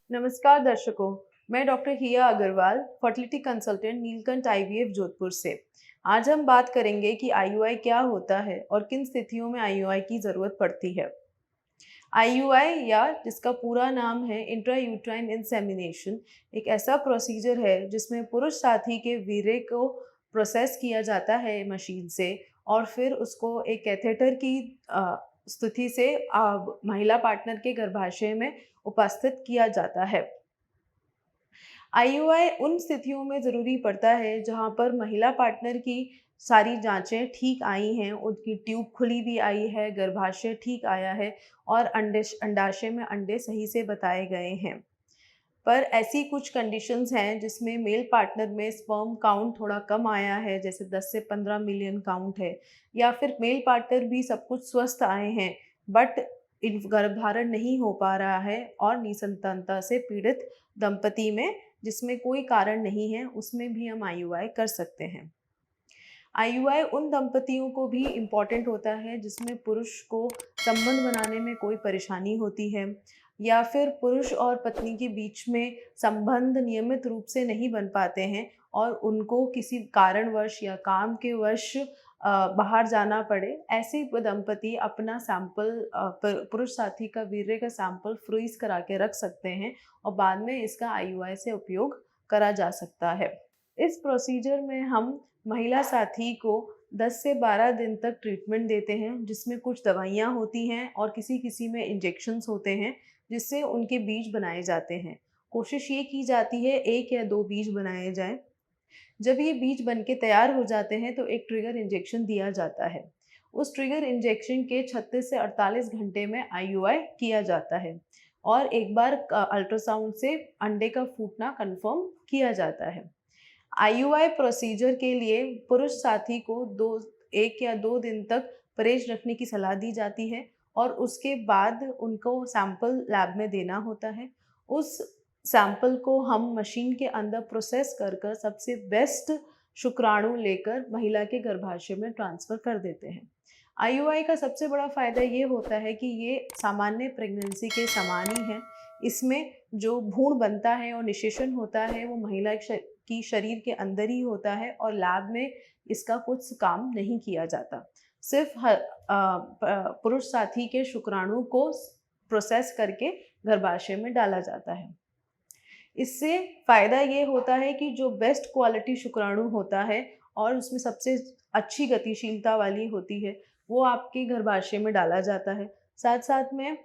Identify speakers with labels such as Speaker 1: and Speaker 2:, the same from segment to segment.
Speaker 1: नमस्कार दर्शकों, मैं doctor Hiya Agarwal, fertility consultant Neelkanth IVF Jodhpur से। आज हम बात करेंगे कि आईयूआई क्या होता है और किन स्थितियों में आईयूआई की ज़रूरत पड़ती है। आईयूआई या जिसका पूरा नाम है इंट्रा यूट्राइन इंसेमिनेशन, एक ऐसा प्रोसीजर है जिसमें पुरुष साथी के वीर्य को प्रोसेस किया जाता है मशीन से और फिर उसको एक कैथेटर की स्थिति से महिला पार्टनर के गर्भाशय में उपस्थित किया जाता है। आईयूआई उन स्थितियों में ज़रूरी पड़ता है जहाँ पर महिला पार्टनर की सारी जांचें ठीक आई हैं, उनकी ट्यूब खुली भी आई है, गर्भाशय ठीक आया है और अंडाशय में अंडे सही से बताए गए हैं। पर ऐसी कुछ कंडीशंस हैं जिसमें मेल पार्टनर में स्पर्म काउंट थोड़ा कम आया है, जैसे 10 से 15 मिलियन काउंट है, या फिर मेल पार्टनर भी सब कुछ स्वस्थ आए हैं बट गर्भधारण नहीं हो पा रहा है और निसंतानता से पीड़ित दंपति में जिसमें कोई कारण नहीं है, उसमें भी हम आईयूआई कर सकते हैं। आईयूआई उन दंपतियों को भी इम्पॉर्टेंट होता है जिसमें पुरुष को संबंध बनाने में कोई परेशानी होती है या फिर पुरुष और पत्नी के बीच में संबंध नियमित रूप से नहीं बन पाते हैं और उनको किसी कारणवश या काम के वश बाहर जाना पड़े। ऐसे दंपति अपना सैंपल पुरुष साथी का वीर्य का सैंपल फ्रीज करा के रख सकते हैं और बाद में इसका आईयूआई से उपयोग करा जा सकता है। इस प्रोसीजर में हम महिला साथी को 10 से 12 दिन तक ट्रीटमेंट देते हैं जिसमें कुछ दवाइयाँ होती हैं और किसी में इंजेक्शन्स होते हैं जिससे उनके बीज बनाए जाते हैं। कोशिश ये की जाती है 1 या 2 बीज बनाए जाएं। जब ये बीज बन के तैयार हो जाते हैं तो एक ट्रिगर इंजेक्शन दिया जाता है। उस ट्रिगर इंजेक्शन के 36 से 48 घंटे में आईयूआई किया जाता है और एक बार अल्ट्रासाउंड से अंडे का फूटना कंफर्म किया जाता है। आईयूआई प्रोसीजर के लिए पुरुष साथी को 1 या 2 दिन तक परहेज रखने की सलाह दी जाती है और उसके बाद उनको सैंपल लैब में देना होता है। उस सैंपल को हम मशीन के अंदर प्रोसेस कर सबसे बेस्ट शुक्राणु लेकर महिला के गर्भाशय में ट्रांसफ़र कर देते हैं। आईयूआई का सबसे बड़ा फ़ायदा ये होता है कि ये सामान्य प्रेगनेंसी के समान ही है। इसमें जो भ्रूण बनता है और निषेचन होता है वो महिला की शरीर के अंदर ही होता है और लैब में इसका कुछ काम नहीं किया जाता। सिर्फ पुरुष साथी के शुक्राणु को प्रोसेस करके गर्भाशय में डाला जाता है। इससे फ़ायदा ये होता है कि जो बेस्ट क्वालिटी शुक्राणु होता है और उसमें सबसे अच्छी गतिशीलता वाली होती है वो आपके गर्भाशय में डाला जाता है। साथ साथ में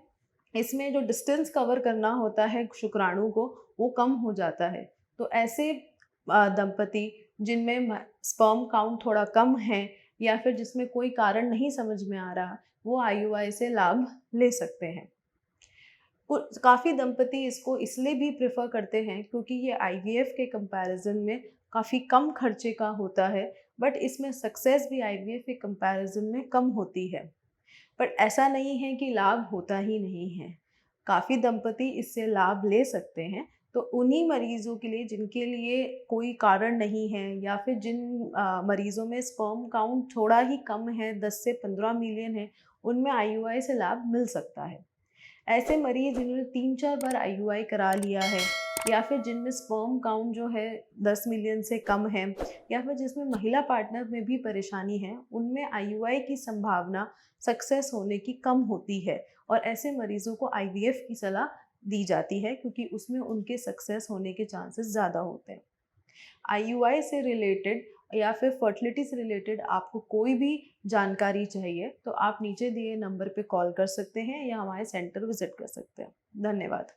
Speaker 1: इसमें जो डिस्टेंस कवर करना होता है शुक्राणु को वो कम हो जाता है। तो ऐसे दंपति जिनमें स्पर्म काउंट थोड़ा कम है या फिर जिसमें कोई कारण नहीं समझ में आ रहा, वो आईयूआई से लाभ ले सकते हैं। काफ़ी दंपति इसको इसलिए भी प्रेफर करते हैं क्योंकि ये आईवीएफ के कंपैरिजन में काफ़ी कम खर्चे का होता है, बट इसमें सक्सेस भी आईवीएफ के कंपैरिजन में कम होती है। पर ऐसा नहीं है कि लाभ होता ही नहीं है, काफ़ी दंपति इससे लाभ ले सकते हैं। तो उन्हीं मरीज़ों के लिए जिनके लिए कोई कारण नहीं है या फिर जिन मरीज़ों में स्पर्म काउंट थोड़ा ही कम है, 10 से 15 मिलियन है, उनमें आईयूआई से लाभ मिल सकता है। ऐसे मरीज़ जिन्होंने 3-4 बार आईयूआई करा लिया है या फिर जिनमें स्पर्म काउंट जो है 10 मिलियन से कम है या फिर जिसमें महिला पार्टनर में भी परेशानी है, उनमें आईयूआई की संभावना सक्सेस होने की कम होती है और ऐसे मरीज़ों को आईवीएफ की सलाह दी जाती है क्योंकि उसमें उनके सक्सेस होने के चांसेस ज़्यादा होते हैं। आईयूआई से रिलेटेड या फिर फर्टिलिटी से रिलेटेड आपको कोई भी जानकारी चाहिए तो आप नीचे दिए नंबर पे कॉल कर सकते हैं या हमारे सेंटर विजिट कर सकते हैं। धन्यवाद।